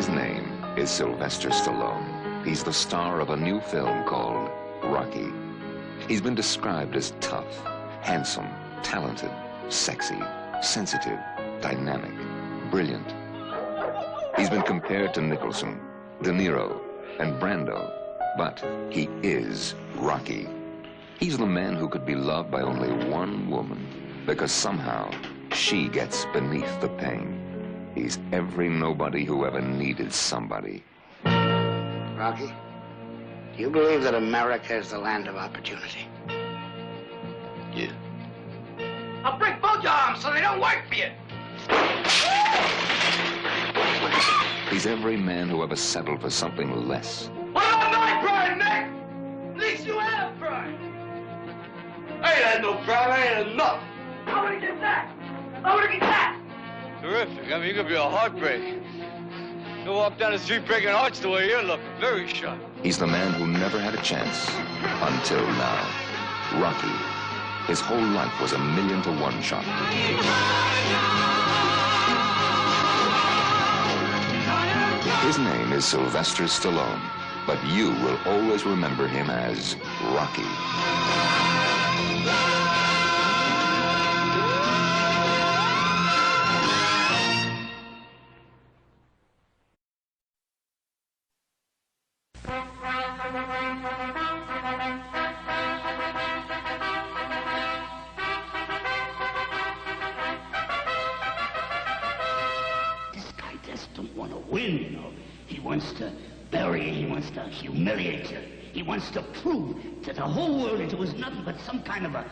His name is Sylvester Stallone. He's the star of a new film called Rocky. He's been described as tough, handsome, talented, sexy, sensitive, dynamic, brilliant. He's been compared to Nicholson, De Niro, and Brando, but he is Rocky. He's the man who could be loved by only one woman because somehow she gets beneath the pain. He's every nobody who ever needed somebody. Rocky, do you believe that America is the land of opportunity? Yeah. I'll break both your arms so they don't work for you. He's every man who ever settled for something less. What about my pride, Nick? At least you have pride. I ain't had no pride. I ain't had enough. I want to get that. I want to get that. Terrific. I mean, you could be a heartbreak. You walk down the street breaking hearts the way you're looking. Very sharp. He's the man who never had a chance until now. Rocky. His whole life was 1,000,000-to-1 shot. His name is Sylvester Stallone, but you will always remember him as Rocky. Don't want to win, you know. He wants to bury you. He wants to humiliate you. He wants to prove to the whole world that it was nothing but some kind of a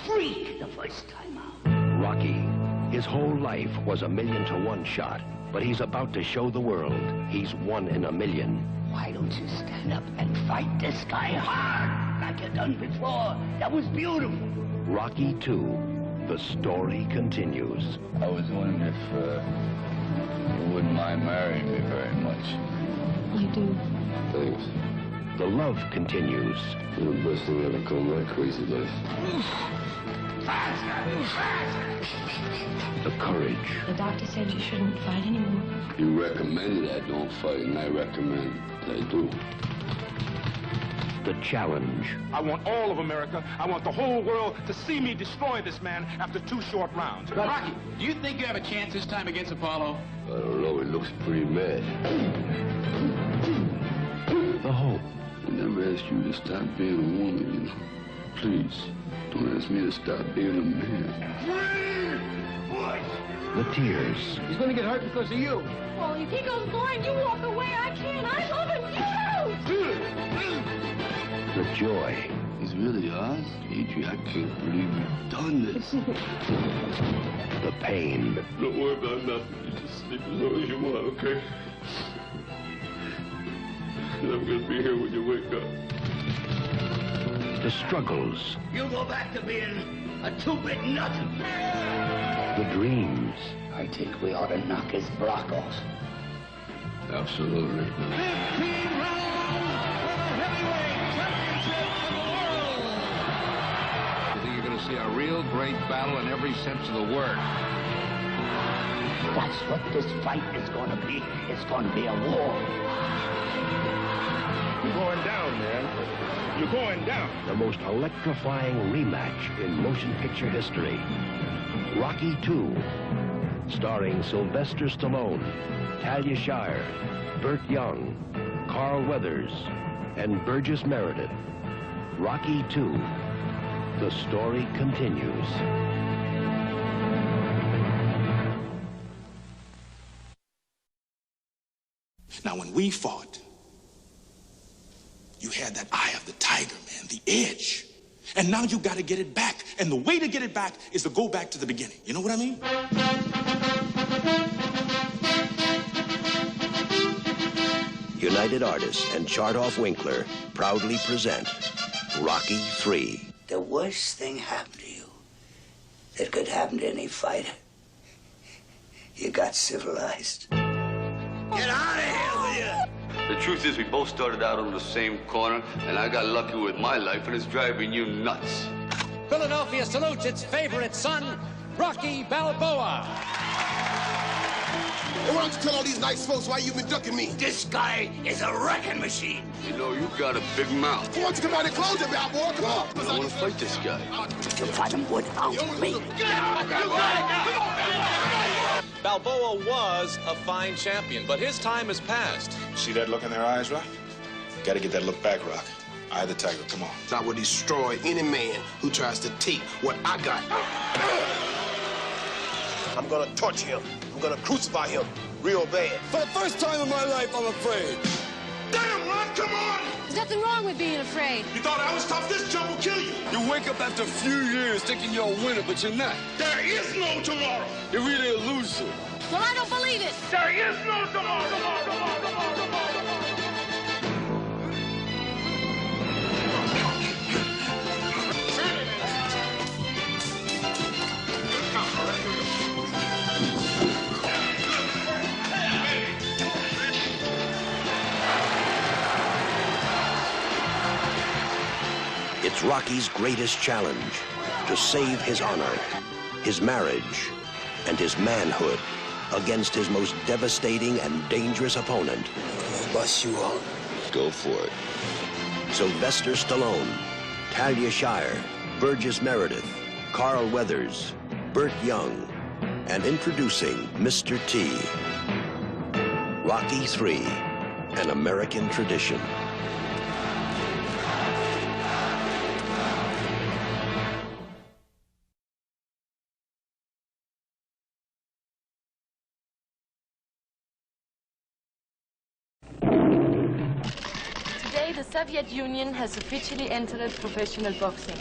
freak the first time out. Rocky, his whole life was 1,000,000-to-1 shot, but he's about to show the world he's 1 in 1,000,000. Why don't you stand up and fight this guy hard like you done before? That was beautiful. Rocky 2, the story continues. I was wondering if you wouldn't mind marrying me very much. I do. Thanks. The love continues. You're the best thing ever come my crazy life. The courage. The doctor said you shouldn't fight anymore. You recommended I don't fight, and I recommend that I do. The challenge. I want all of America, I want the whole world to see me destroy this man after 2 short rounds. Rocky, do you think you have a chance this time against Apollo? I don't know, he looks pretty mad. The hope. I never asked you to stop being a woman, you know. Please, don't ask me to stop being a man. The tears. He's going to get hurt because of you. Well, if he goes blind, you walk away. I can't. I love him. The joy. He's really ours? Adrian, I can't believe you've done this. The pain. Don't worry about nothing. You just sleep as long as you want, okay? I'm gonna be here when you wake up. The struggles. You go back to being a two-bit nut. The dreams. I think we ought to knock his block off. Absolutely. 15 rounds for the heavyweight championship of the world. I think you're going to see a real great battle in every sense of the word. That's what this fight is going to be. It's going to be a war. You're going down, man. You're going down. The most electrifying rematch in motion picture history. Rocky 2, starring Sylvester Stallone, Talia Shire, Burt Young, Carl Weathers, and Burgess Meredith. Rocky 2, the story continues. Now, when we fought, you had that eye of the tiger, man, the edge. And now you got to get it back. And the way to get it back is to go back to the beginning. You know what I mean? United Artists and Chartoff Winkler proudly present Rocky 3. The worst thing happened to you that could happen to any fighter. You got civilized. Get out of here with you! The truth is, we both started out on the same corner, and I got lucky with my life, and it's driving you nuts. Philadelphia salutes its favorite son, Rocky Balboa. And why don't you tell all these nice folks why you've been ducking me? This guy is a wrecking machine. You know, you got a big mouth. Why don't you come out and close your mouth, boy? Come on. I want to fight this guy. You'll fight him without me. Balboa was a fine champion, but his time has passed. See that look in their eyes, Rock? Gotta get that look back, Rock. Eye of the tiger, come on. I will destroy any man who tries to take what I got. I'm gonna torture him. I'm gonna crucify him real bad. For the first time in my life, I'm afraid. Damn, Rock, come on! There's nothing wrong with being afraid. You thought I was tough? This jump will kill you. You wake up after a few years thinking you're a winner, but you're not. There is no tomorrow. You're really a loser. Well, I don't believe it. There is no tomorrow. It's Rocky's greatest challenge to save his honor, his marriage, and his manhood against his most devastating and dangerous opponent. I'll bust you up. Go for it. Sylvester Stallone, Talia Shire, Burgess Meredith, Carl Weathers, Burt Young, and introducing Mr. T. Rocky III, an American tradition. Today, the Soviet Union has officially entered professional boxing.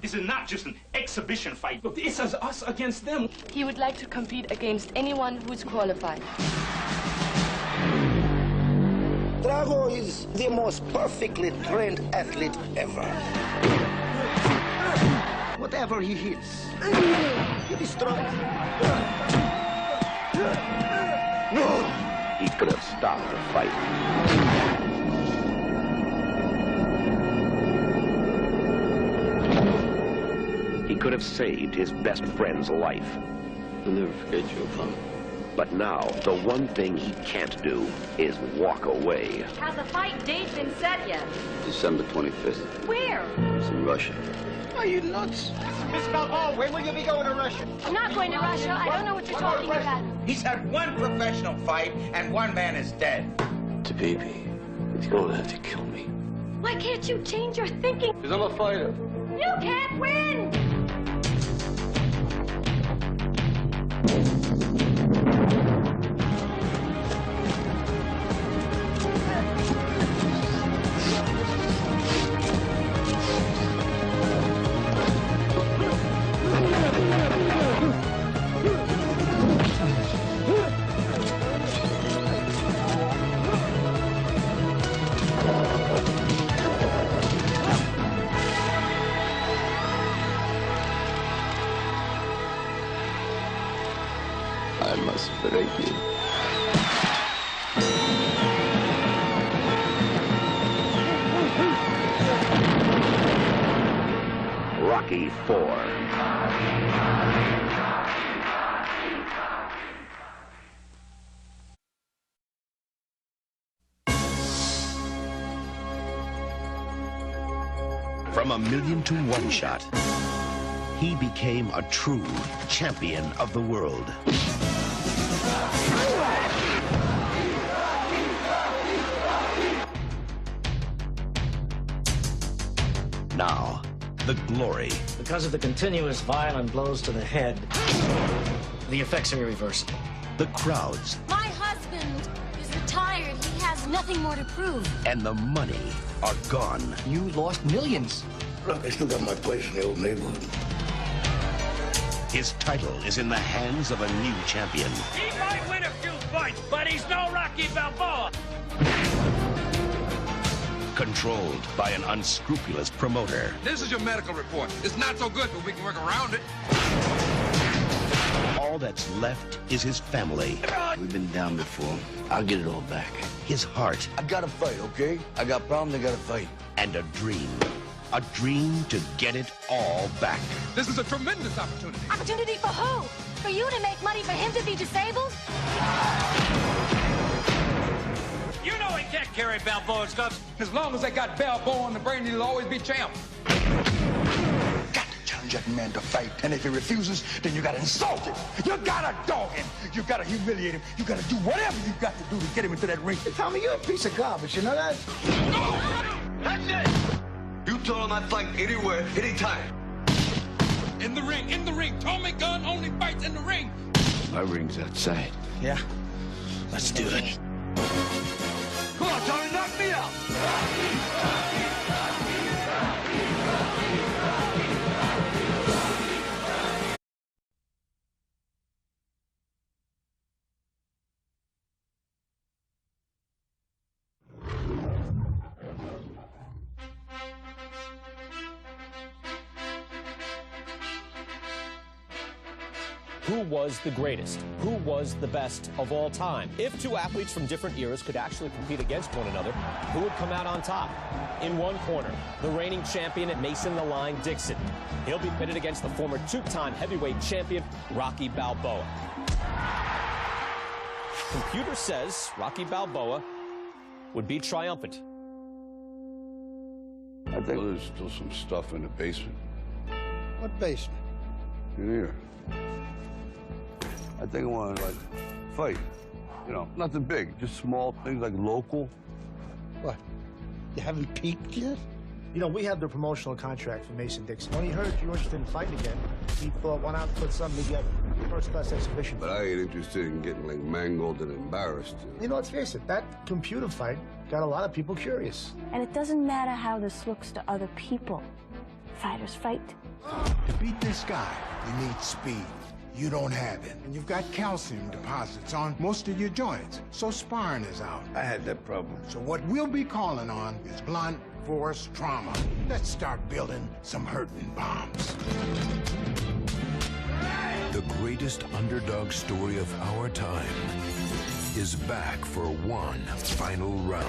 This is not just an exhibition fight. Look, this is us against them. He would like to compete against anyone who is qualified. Drago is the most perfectly trained athlete ever. Whatever he hits, he destroys. He could have stopped the fight. He could have saved his best friend's life. I'll never forget you, Pop. But now, the one thing he can't do is walk away. Has the fight date been set yet? December 25th. Where? It's in Russia. Are you nuts? Miss Balboa, when will you be going to Russia? I'm not going to Russia. I don't know what you're talking about. He's had one professional fight, and one man is dead. Tabibi, he's gonna have to kill me. Why can't you change your thinking? Because I'm a fighter. You can't win! I must break you. Rocky IV. From a 1,000,000 to 1 shot, he became a true champion of the world. Now, the glory. Because of the continuous violent blows to the head, the effects are irreversible. The crowds. My husband is retired. He has nothing more to prove. And the money are gone. You lost millions. Look, I still got my place in the old neighborhood. His title is in the hands of a new champion. He might win a few fights, but he's no Rocky Balboa. Controlled by an unscrupulous promoter. This is your medical report. It's not so good, but we can work around it. All that's left is his family. We've been down before. I'll get it all back. His heart. I gotta fight, okay? I got problems, I gotta fight. And a dream. A dream to get it all back. This is a tremendous opportunity. Opportunity for who? For you to make money for him to be disabled? You know he can't carry Balboa's guns. As long as they got Balboa on the brain, he'll always be champ. Got to challenge that man to fight. And if he refuses, then you got to insult him. You got to dog him. You got to humiliate him. You got to do whatever you got to do to get him into that ring. Hey, Tommy, you're a piece of garbage. You know that? That's it! You told him I'd fight anywhere, anytime. In the ring. Tommy Gunn only fights in the ring. My ring's outside. Yeah. Let's do it. Come on, Tommy, knock me out! Who was the greatest? Who was the best of all time? If two athletes from different eras could actually compete against one another, who would come out on top? In one corner, the reigning champion at Mason the Line Dixon. He'll be pitted against the former two-time heavyweight champion, Rocky Balboa. Computer says Rocky Balboa would be triumphant. I think there's still some stuff in the basement. What basement? In here. I think I want to, like, fight. You know, nothing big, just small things like local. What? You haven't peaked yet? You know, we have the promotional contract for Mason Dixon. When he heard you were interested in fighting again, he thought, why not put something together? First-class exhibition. But I ain't interested in getting, like, mangled and embarrassed. You know, let's face it, that computer fight got a lot of people curious. And it doesn't matter how this looks to other people. Fighters fight. To beat this guy, you need speed. You don't have it. And you've got calcium deposits on most of your joints, so sparring is out. I had that problem. So what we'll be calling on is blunt force trauma. Let's start building some hurting bombs. The greatest underdog story of our time is back for one final round.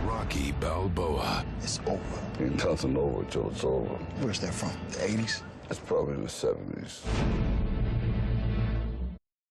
Rocky Balboa. It's over. Ain't nothing over till it's over. Where's that from? The 80s? That's probably in the 70s.